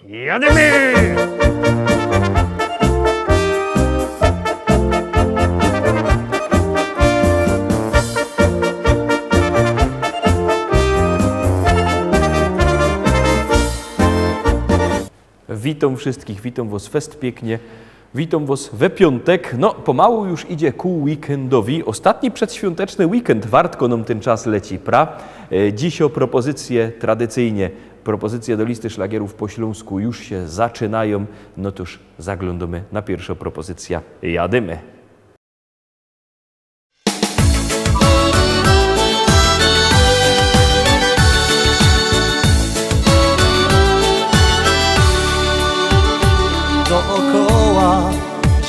Jadymy! Witam wszystkich, witam was fest pięknie, witam was we piątek. No, pomału już idzie ku weekendowi. Ostatni przedświąteczny weekend, wartko nam ten czas leci, pra? Dziś o propozycje tradycyjnie, propozycje do listy szlagierów po śląsku już się zaczynają. No toż zaglądamy na pierwszą propozycję. Jadymy! Dookoła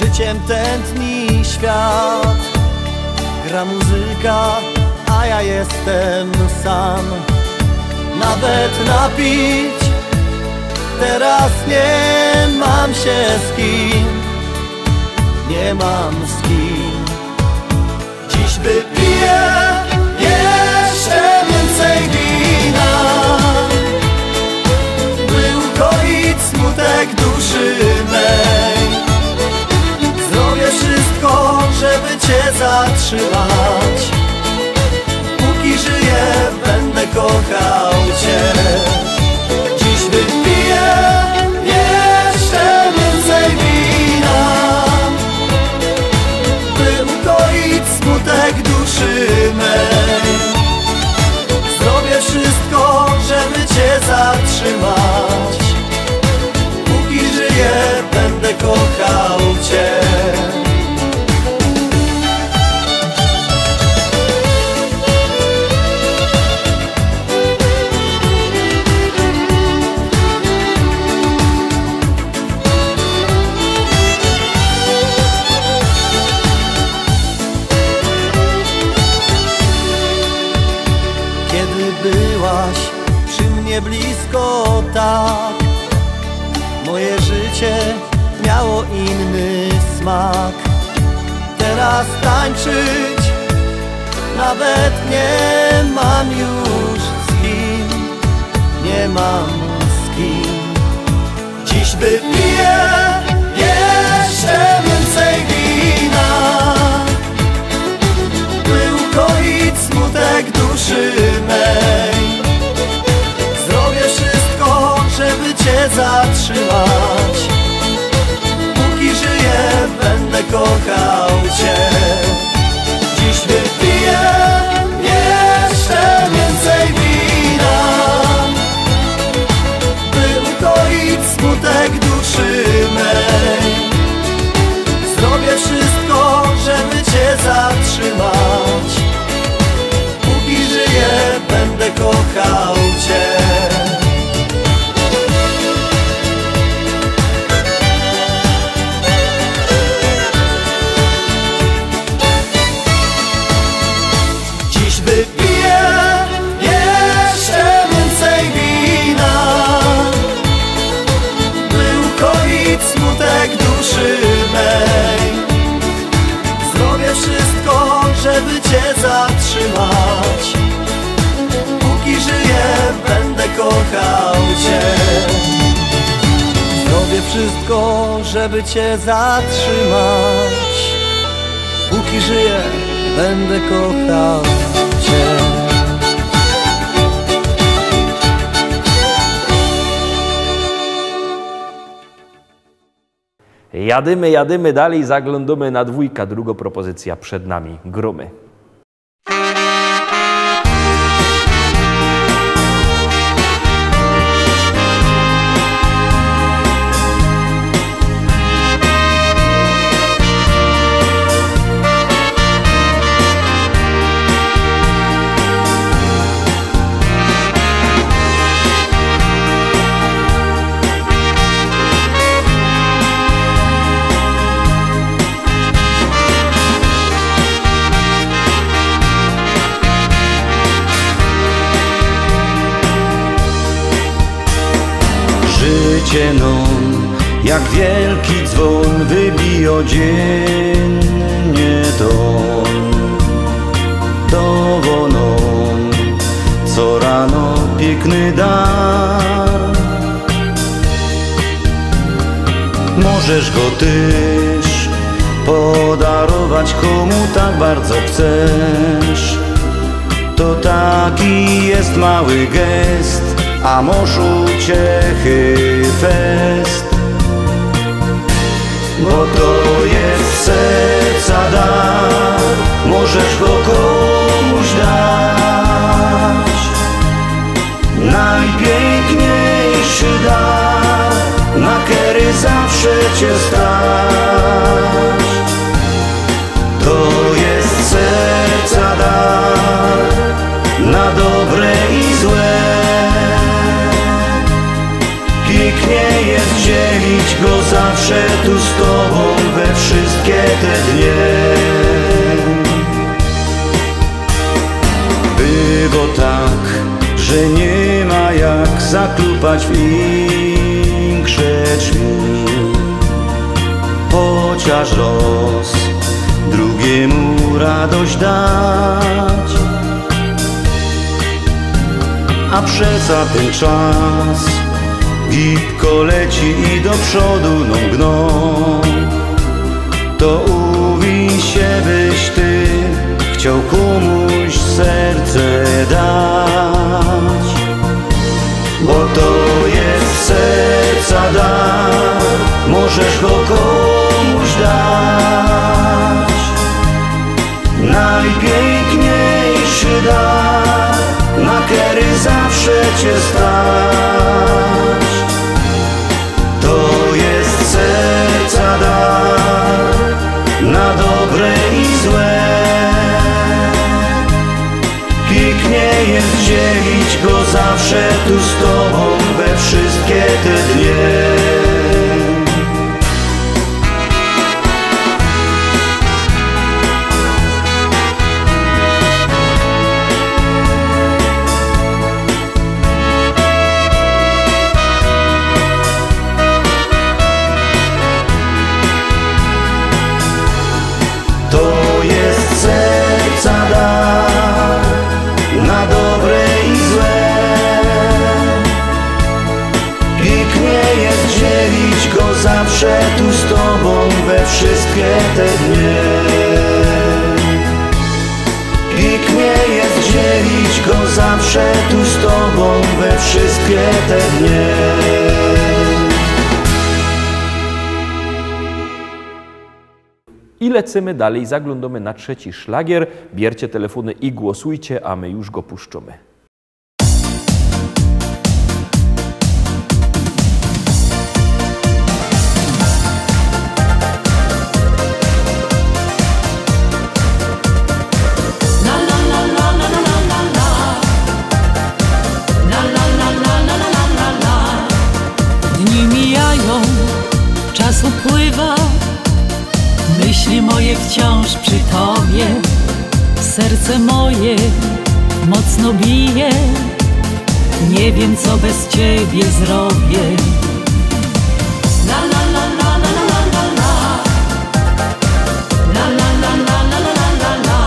życiem tętni świat. Gra muzyka, a ja jestem sam. Nawet napić teraz nie mam się z kim. Nie mam z kim. Dziś wypiję jeszcze więcej wina, by ukoić smutek duszy mej. Zrobię wszystko, żeby cię zatrzymać. Póki żyję, będę kochał cię. Dziś wypiję jeszcze więcej wina, by ukoić smutek duszy mej. Zrobię wszystko, żeby cię zatrzymać. Póki żyję, będę kochał cię. Byłaś przy mnie blisko tak, moje życie miało inny smak. Teraz tańczyć nawet nie mam już z kim. Nie mam z kim. Dziś wypiję jeszcze więcej wina, by ukoić smutek duszy mej. Zrobię wszystko, żeby cię zatrzymać. Póki żyję, będę kochał cię. Dziś wypiję jeszcze więcej wina, by ukoić smutek duszy mej. Zrobię wszystko, żeby cię zatrzymać. Póki żyję, będę kochał cię. Dziś wypiję jeszcze więcej wina, by ukoić smutek duszy mej. Zrobię wszystko, żeby cię zatrzymać. Póki żyję, będę kochał cię. Zrobię wszystko, żeby cię zatrzymać. Póki żyję, będę kochał cię. Jadymy, jadymy dalej, zaglądamy na dwójka, druga propozycja przed nami. Gromy. Życie non, jak wielki dzwon, wybija dziennie ton. Dowonon, co rano piękny dar. możesz go też podarować komu tak bardzo chcesz. To taki jest mały gest, a mąż uciechy fest. Bo to jest serca dar, możesz go komuś dać. Najpiękniejszy dar, na kery zawsze cię stać. To jest serca dar, na dobre i złe. Pięknie jest dzielić go zawsze tu z tobą we wszystkie te dnie. Było tak, że nie ma jak zaklupać w inkrze drzwi. Chociaż los drugiemu radość dać. A przeca ten czas gibko leci i do przodu gną. To uwiń się, byś ty chciał komuś serce dać. Bo to jest serca dar, możesz go komuś dać. Najpiękniejszy dar, na kery zawsze cię stać. To jest serca dar, na dobre i złe. Pięknie jest dzielić go zawsze tu z tobą we wszystkie te dnie. Zawsze tu z tobą we wszystkie te dnie. Pięknie jest dzielić go zawsze tu z tobą we wszystkie te dnie. I lecimy dalej, zaglądamy na trzeci szlagier. Bierzcie telefony i głosujcie, a my już go puszczamy. Czas upływa, myśli moje wciąż przy tobie. Serce moje mocno bije, nie wiem co bez ciebie zrobię. La la la la la la la la. La la la la la la la la.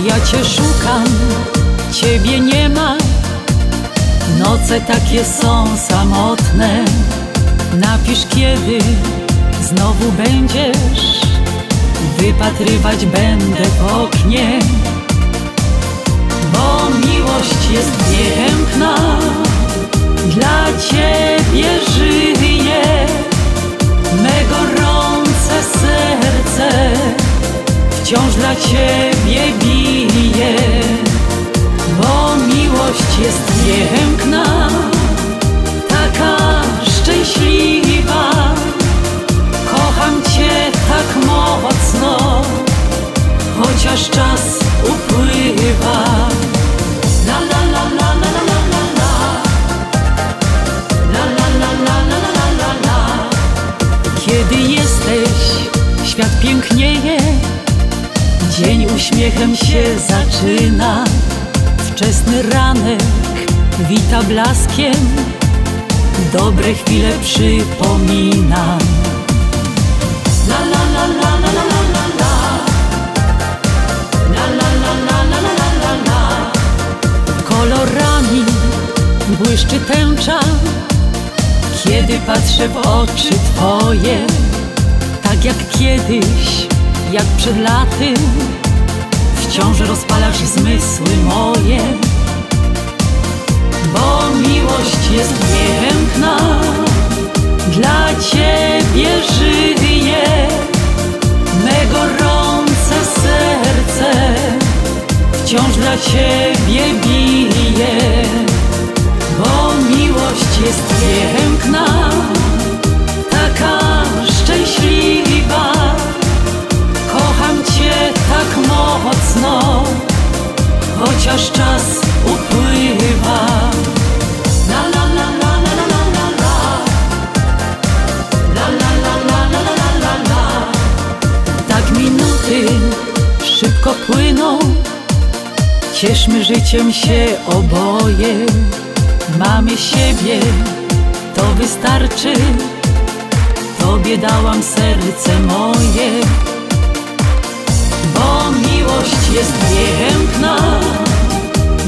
Ja cię szukam, ciebie nie ma. Noce takie są samotne. Napisz kiedy znowu będziesz, wypatrywać będę w oknie. Bo miłość jest piękna, dla ciebie żyję. Me gorące serce wciąż dla ciebie bije. Bo miłość jest piękna, taka szczęśliwa. Kocham cię tak mocno, chociaż czas upływa. La la la la la la la la. La la la la la la la la. Kiedy jesteś, świat pięknieje, dzień uśmiechem się zaczyna. Wczesny ranek wita blaskiem, dobre chwile przypomina. La la la la la la la la. La la la la la la la la. Kolorami błyszczy tęcza, Kiedy patrzę w oczy Twoje, tak jak kiedyś, jak przed laty, wciąż rozpalasz zmysły moje, bo miłość jest piękna, dla Ciebie żyję, me gorące serce wciąż dla Ciebie bije, bo miłość jest piękna, taka szczęśliwa, kocham Cię tak mocno, chociaż czas upływa. La la la la la la la la, la la la la la la la la. Tak minuty szybko płyną, cieszmy życiem się oboje. Mamy siebie, to wystarczy, Tobie dałam serce moje, bo miłość jest piękna,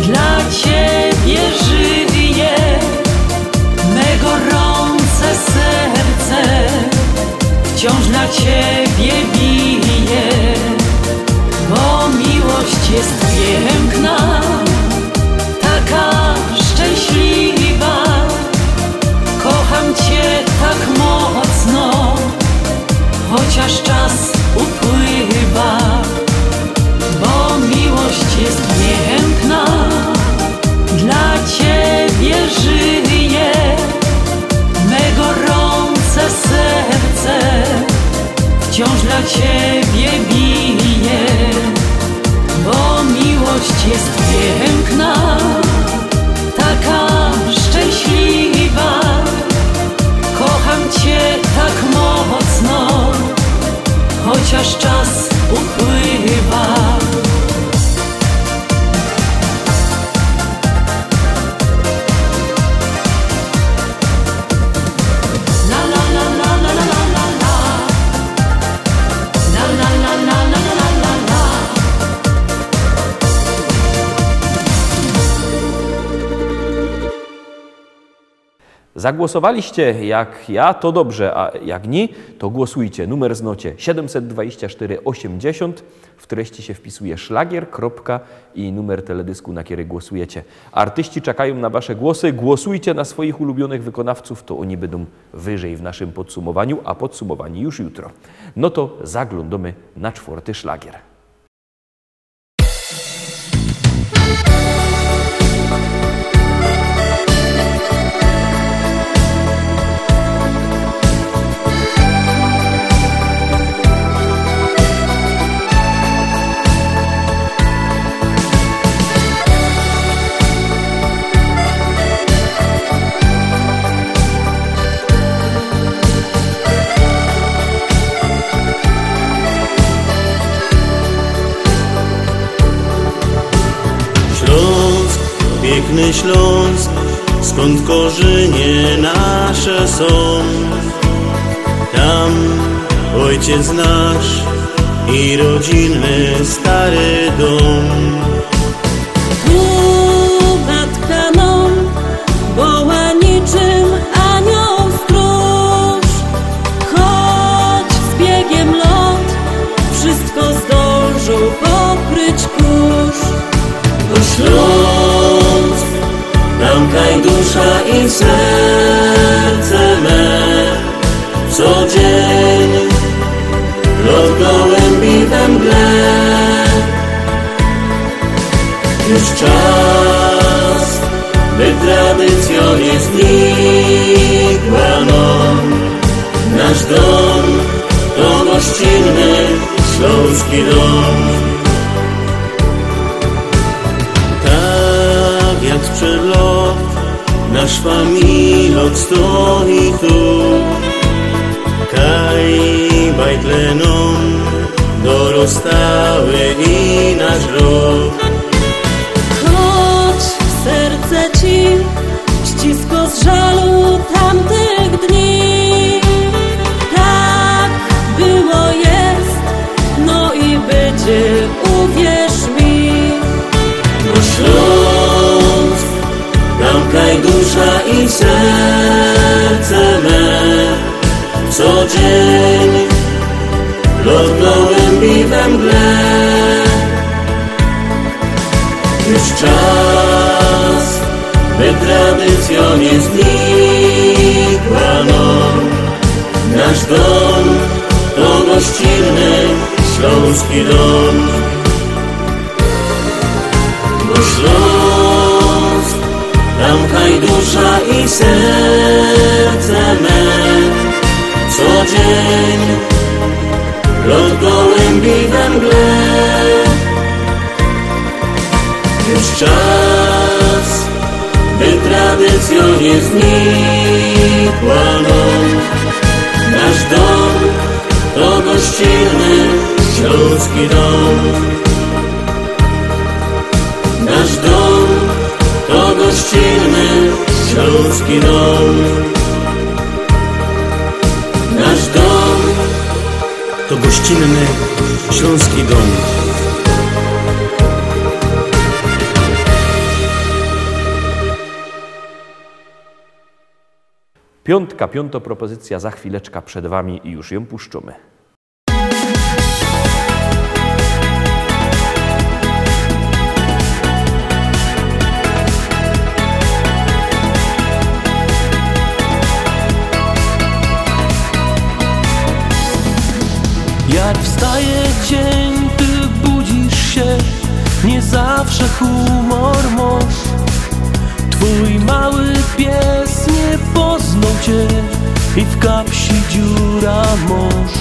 dla Ciebie żyję, me gorące serce wciąż dla Ciebie bije, bo miłość jest piękna, taka szczęśliwa, kocham Cię tak mocno, chociaż czas upływa, bo miłość jest piękna, dla Ciebie żyję, me gorące serce wciąż dla Ciebie bije, bo miłość jest piękna, taka szczęśliwa, kocham Cię tak mocno, chociaż czas upływa. Zagłosowaliście jak ja, to dobrze, a jak nie, to głosujcie. Numer znocie 724 80. W treści się wpisuje szlagier, kropka i numer teledysku, na który głosujecie. Artyści czekają na Wasze głosy. Głosujcie na swoich ulubionych wykonawców, to oni będą wyżej w naszym podsumowaniu, a podsumowanie już jutro. No to zaglądamy na 4. szlagier. Piękny Śląsk, skąd korzenie nasze są. Tam ojciec nasz i rodzinny stary dom. Tu matka nam woła niczym anioł stróż, choć z biegiem lot wszystko zdążył pokryć kurz. To Śląsk, tam kaj dusza i serce me, co dzień lot gołębi we mgle. Już czas, by tradycją nie znikła nam. Nasz dom to gościnny śląski dom. Jak sprzed lat nasz familiot stoi tu, kaj bajtlenom dorostały i nasz rok. Choć w serce ci ścisko z żalu tamtych dni, tak było jest, no i będzie, uwierz mi. Bo Śląsk, tam kaj dusza i serce we mgle. Już czas, by tradycja nie znikła, no. Nasz dom to gościnny śląski dom. Bo Śląsk, tam hajdusza i serce me. Co dzień lot gołębi we mgle. Już czas, by tradycja nie znikła, no. Nasz dom to gościnny śląski dom. Nasz dom to gościnny śląski dom. Nasz dom to gościnny śląski dom. Piąta propozycja za chwileczkę przed wami i już ją puszczymy. Jak wstaje dzień, ty budzisz się, nie zawsze humor masz. Twój mały pies nie poznał cię i w kapsi dziura masz.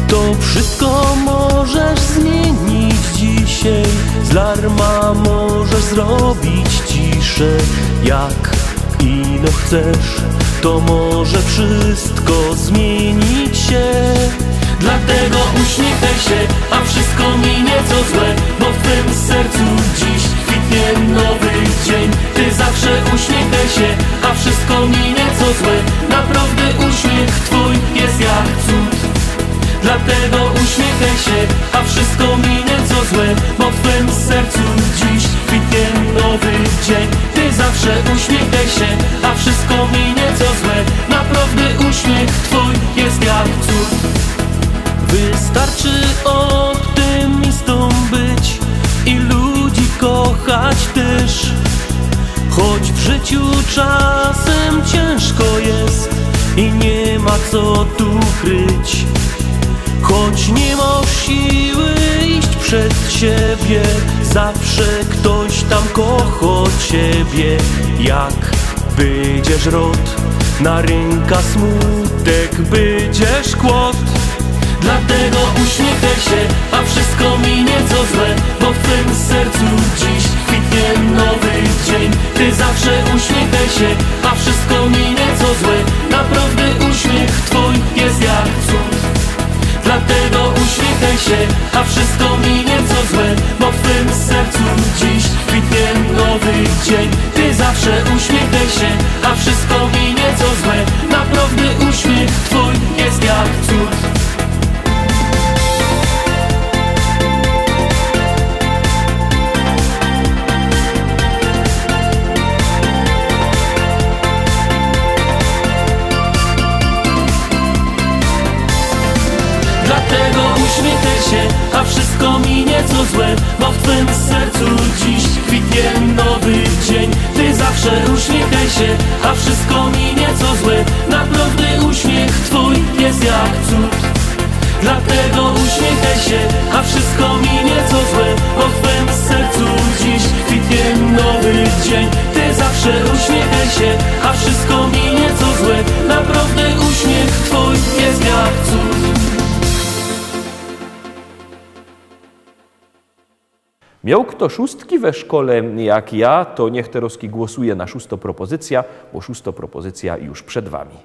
To wszystko możesz zmienić dzisiaj, z larma możesz zrobić ciszę. Jak ino chcesz, to może wszystko zmienić się. Dlatego uśmiechaj się, a wszystko minie co złe, bo w twym sercu dziś kwitnie nowy dzień. Ty zawsze uśmiechaj się, a wszystko minie co złe. Naprawdę uśmiech twój jest jak cud. Dlatego uśmiechaj się, a wszystko minie co złe, bo w twym sercu dziś kwitnie nowy dzień. Ty zawsze uśmiechaj się, a wszystko minie co złe. Naprawdę uśmiech twój jest jak cud. Wystarczy optymistą być i ludzi kochać też. Choć w życiu czasem ciężko jest i nie ma co tu kryć. Choć nie masz siły iść przed siebie, zawsze ktoś tam kocha ciebie. Jak będziesz rod, na ręka smutek będziesz kłod. Dlatego uśmiechaj się, a wszystko minie co złe, bo w twym sercu dziś kwitnie nowy dzień. Ty zawsze uśmiechaj się, a wszystko minie co złe. Naprawdę uśmiech twój jest jak cud. Dlatego uśmiechaj się, a wszystko minie co złe, bo w twym sercu dziś kwitnie nowy dzień. Ty zawsze uśmiechaj się, a wszystko minie co złe. Naprawdę uśmiech twój jest jak cud. Dlatego uśmiechaj się, a wszystko minie co złe, bo w twym sercu dziś kwitnie nowy dzień. Ty zawsze uśmiechaj się, a wszystko minie co złe. Naprawdę uśmiech twój jest jak cud. Dlatego uśmiechaj się, a wszystko minie co złe, bo w twym sercu dziś kwitnie nowy dzień. Ty zawsze uśmiechaj się, a wszystko minie co złe. Naprawdę uśmiech twój jest jak cud. Miał kto szóstki we szkole jak ja, to niech teraz głosuje na szóstą propozycję, bo szósta propozycja już przed wami.